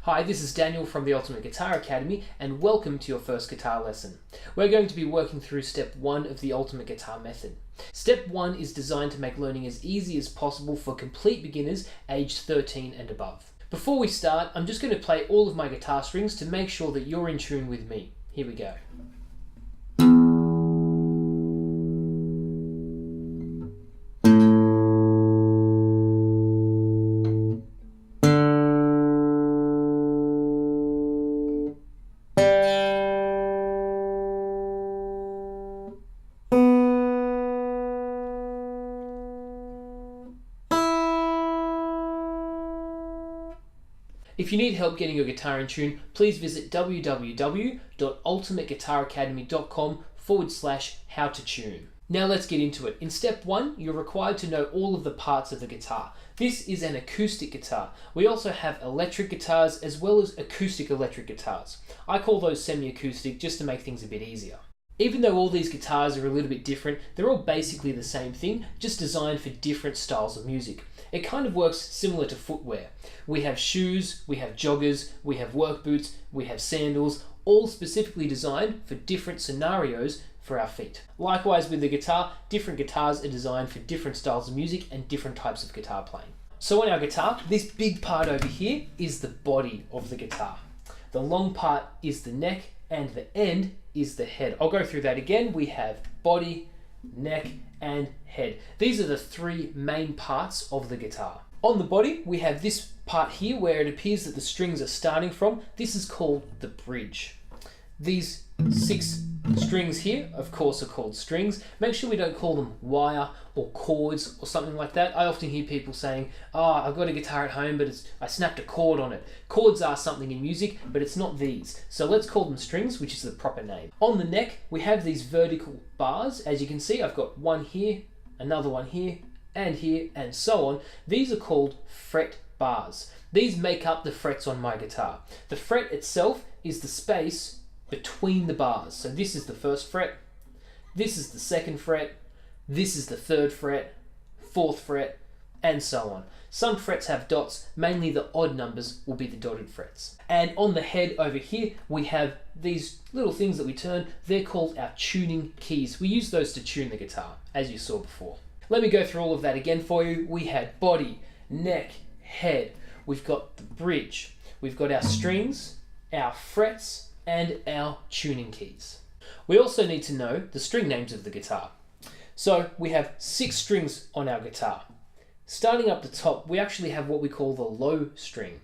Hi, this is Daniel from the Ultimate Guitar Academy and welcome to your first guitar lesson. We're going to be working through step 1 of the Ultimate Guitar Method. Step 1 is designed to make learning as easy as possible for complete beginners aged 13 and above. Before we start, I'm just going to play all of my guitar strings to make sure that you're in tune with me. Here we go. If you need help getting your guitar in tune, please visit www.ultimateguitaracademy.com/how-to-tune. Now let's get into it. In step 1, you're required to know all of the parts of the guitar. This is an acoustic guitar. We also have electric guitars as well as acoustic electric guitars. I call those semi-acoustic just to make things a bit easier. Even though all these guitars are a little bit different, they're all basically the same thing, just designed for different styles of music. It kind of works similar to footwear. We have shoes, we have joggers, we have work boots, we have sandals, all specifically designed for different scenarios for our feet. Likewise with the guitar, different guitars are designed for different styles of music and different types of guitar playing. So on our guitar, this big part over here is the body of the guitar. The long part is the neck and the end is the head. I'll go through that again. We have body, neck, and head. These are the three main parts of the guitar. On the body, we have this part here where it appears that the strings are starting from. This is called the bridge. These 6 strings here, of course, are called strings. Make sure we don't call them wire or chords or something like that. I often hear people saying, I've got a guitar at home, but I snapped a chord on it. Chords are something in music, but it's not these. So let's call them strings, which is the proper name. On the neck, we have these vertical bars. As you can see, I've got one here, another one here, and so on. These are called fret bars. These make up the frets on my guitar. The fret itself is the space between the bars. So this is the first fret, this is the second fret, this is the third fret, fourth fret, and so on. Some frets have dots, mainly the odd numbers will be the dotted frets. And on the head over here, we have these little things that we turn. They're called our tuning keys. We use those to tune the guitar, as you saw before. Let me go through all of that again for you. We had body, neck, head. We've got the bridge. We've got our strings, our frets, and our tuning keys. We also need to know the string names of the guitar. So we have 6 strings on our guitar. Starting up the top, we actually have what we call the low string.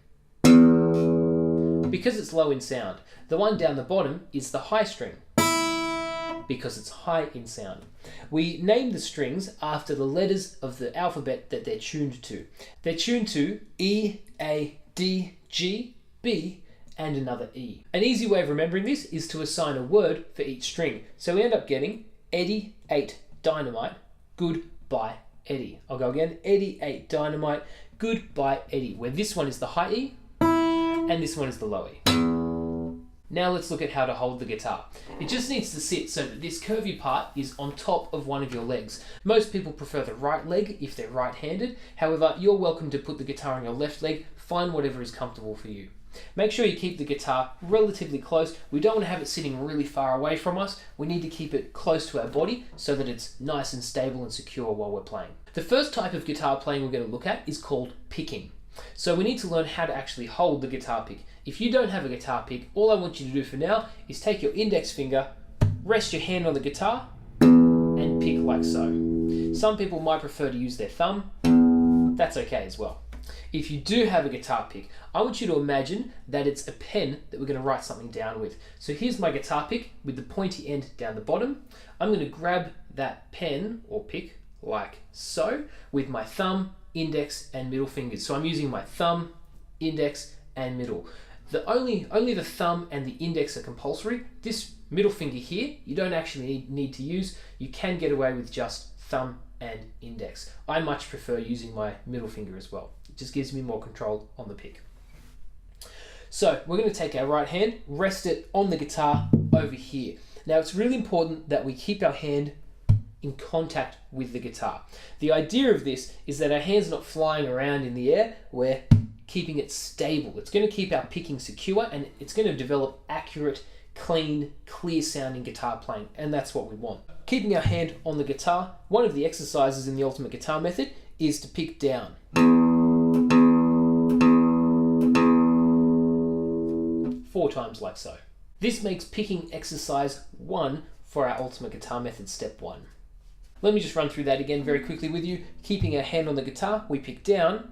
Because it's low in sound. The one down the bottom is the high string, because it's high in sound. We name the strings after the letters of the alphabet that they're tuned to. They're tuned to E, A, D, G, B, and another E. An easy way of remembering this is to assign a word for each string. So we end up getting Eddie ate dynamite, goodbye Eddie. I'll go again, Eddie ate dynamite, goodbye Eddie, where this one is the high E and this one is the low E. Now let's look at how to hold the guitar. It just needs to sit so that this curvy part is on top of one of your legs. Most people prefer the right leg if they're right-handed. However, you're welcome to put the guitar on your left leg. Find whatever is comfortable for you. Make sure you keep the guitar relatively close. We don't want to have it sitting really far away from us. We need to keep it close to our body so that it's nice and stable and secure while we're playing. The first type of guitar playing we're going to look at is called picking. So we need to learn how to actually hold the guitar pick. If you don't have a guitar pick, all I want you to do for now is take your index finger, rest your hand on the guitar, and pick like so. Some people might prefer to use their thumb. That's okay as well. If you do have a guitar pick, I want you to imagine that it's a pen that we're going to write something down with. So here's my guitar pick with the pointy end down the bottom. I'm going to grab that pen or pick like so with my thumb, index, and middle fingers. So I'm using my thumb, index, and middle. Only the thumb and the index are compulsory. This middle finger here, you don't actually need to use. You can get away with just thumb and index. I much prefer using my middle finger as well. It just gives me more control on the pick. So we're going to take our right hand, rest it on the guitar over here. Now it's really important that we keep our hand in contact with the guitar. The idea of this is that our hand's not flying around in the air. We're keeping it stable. It's going to keep our picking secure, and it's going to develop accurate, clean, clear sounding guitar playing, and that's what we want. Keeping our hand on the guitar, one of the exercises in the ultimate guitar method is to pick down. 4 times like so. This makes picking exercise 1 for our ultimate guitar method step 1. Let me just run through that again very quickly with you. Keeping our hand on the guitar, we pick down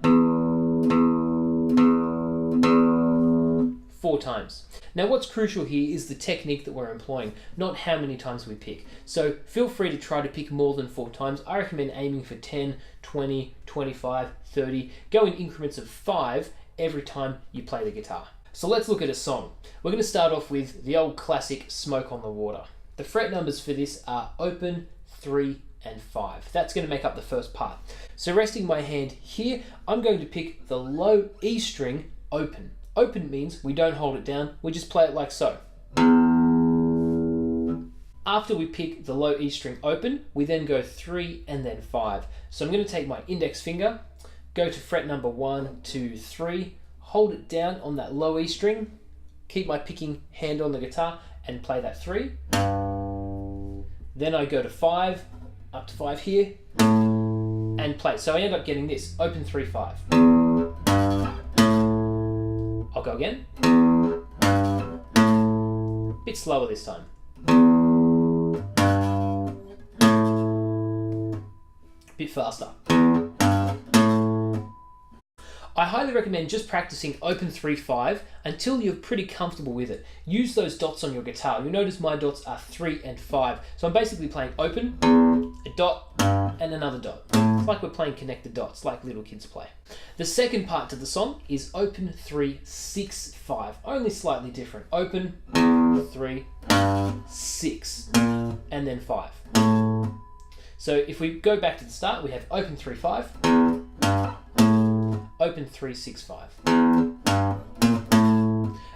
4 times. Now what's crucial here is the technique that we're employing, not how many times we pick. So feel free to try to pick more than 4 times. I recommend aiming for 10, 20, 25, 30. Go in increments of 5 every time you play the guitar. So let's look at a song. We're going to start off with the old classic Smoke on the Water. The fret numbers for this are open, 3, and 5. That's going to make up the first part. So resting my hand here, I'm going to pick the low E string open. Open means we don't hold it down, we just play it like so. After we pick the low E string open, we then go 3 and then 5. So I'm going to take my index finger, go to fret number 1, 2, 3, hold it down on that low E string, keep my picking hand on the guitar and play that 3. Then I go to 5, up to 5 here, and play. So I end up getting this, open 3, 5. I'll go again. Bit slower this time. Bit faster. I highly recommend just practicing open 3, 5 until you're pretty comfortable with it. Use those dots on your guitar. You'll notice my dots are 3 and 5. So I'm basically playing open, a dot, and another dot. It's like we're playing connected dots, like little kids play. The second part to the song is open 3, 6, 5. Only slightly different. Open, 3, 6, and then 5. So if we go back to the start, we have open 3, 5. Open 3, 6, 5.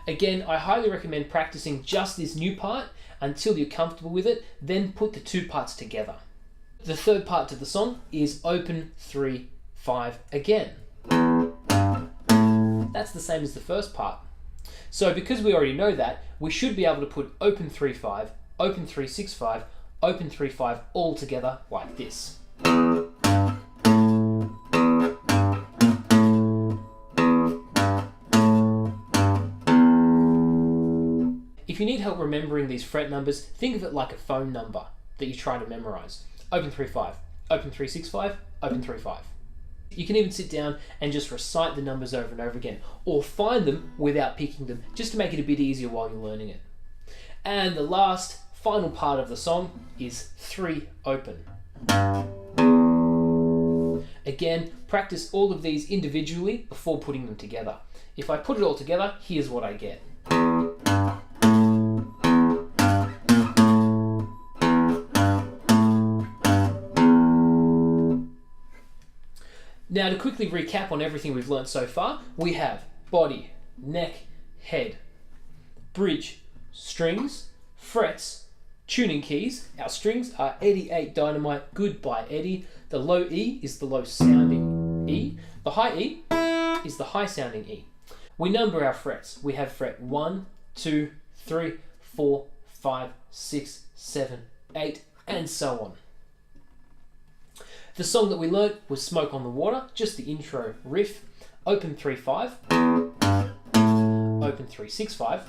Again, I highly recommend practicing just this new part until you're comfortable with it, then put the 2 parts together. The third part to the song is open 3, 5 again. That's the same as the first part. So because we already know that, we should be able to put open 3, 5, open 3, 6, 5, open 3, 5 all together like this. If you need help remembering these fret numbers, think of it like a phone number that you try to memorize. Open 3, 5, open 3, 6, 5, open 3, 5. You can even sit down and just recite the numbers over and over again, or find them without picking them, just to make it a bit easier while you're learning it. And the last, final part of the song is 3, open. Again, practice all of these individually before putting them together. If I put it all together, here's what I get. Now to quickly recap on everything we've learnt so far, we have body, neck, head, bridge, strings, frets, tuning keys. Our strings are 88 Dynamite, Good by Eddie. The low E is the low sounding E. The high E is the high sounding E. We number our frets. We have fret 1, 2, 3, 4, 5, 6, 7, 8, and so on. The song that we learnt was Smoke on the Water, just the intro riff. Open 3, 5, open 3, 6, 5,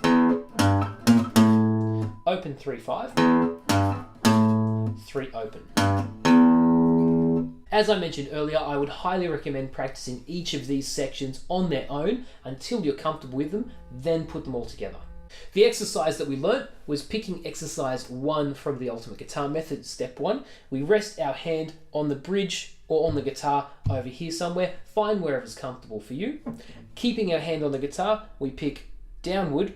open 3, 5, 3, open. As I mentioned earlier, I would highly recommend practicing each of these sections on their own until you're comfortable with them, then put them all together. The exercise that we learnt was picking exercise 1 from the Ultimate Guitar Method, step 1. We rest our hand on the bridge or on the guitar over here somewhere, find wherever's comfortable for you. Keeping our hand on the guitar, we pick downward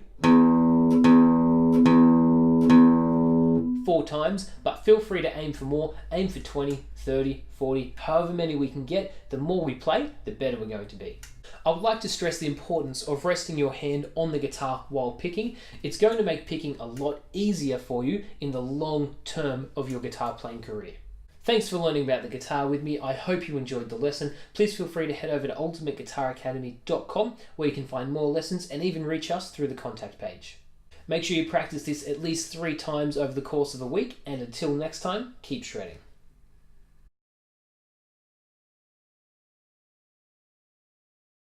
4 times, but feel free to aim for more. Aim for 20, 30, 40, however many we can get. The more we play, the better we're going to be. I would like to stress the importance of resting your hand on the guitar while picking. It's going to make picking a lot easier for you in the long term of your guitar playing career. Thanks for learning about the guitar with me. I hope you enjoyed the lesson. Please feel free to head over to ultimateguitaracademy.com where you can find more lessons and even reach us through the contact page. Make sure you practice this at least 3 times over the course of a week, and until next time, keep shredding.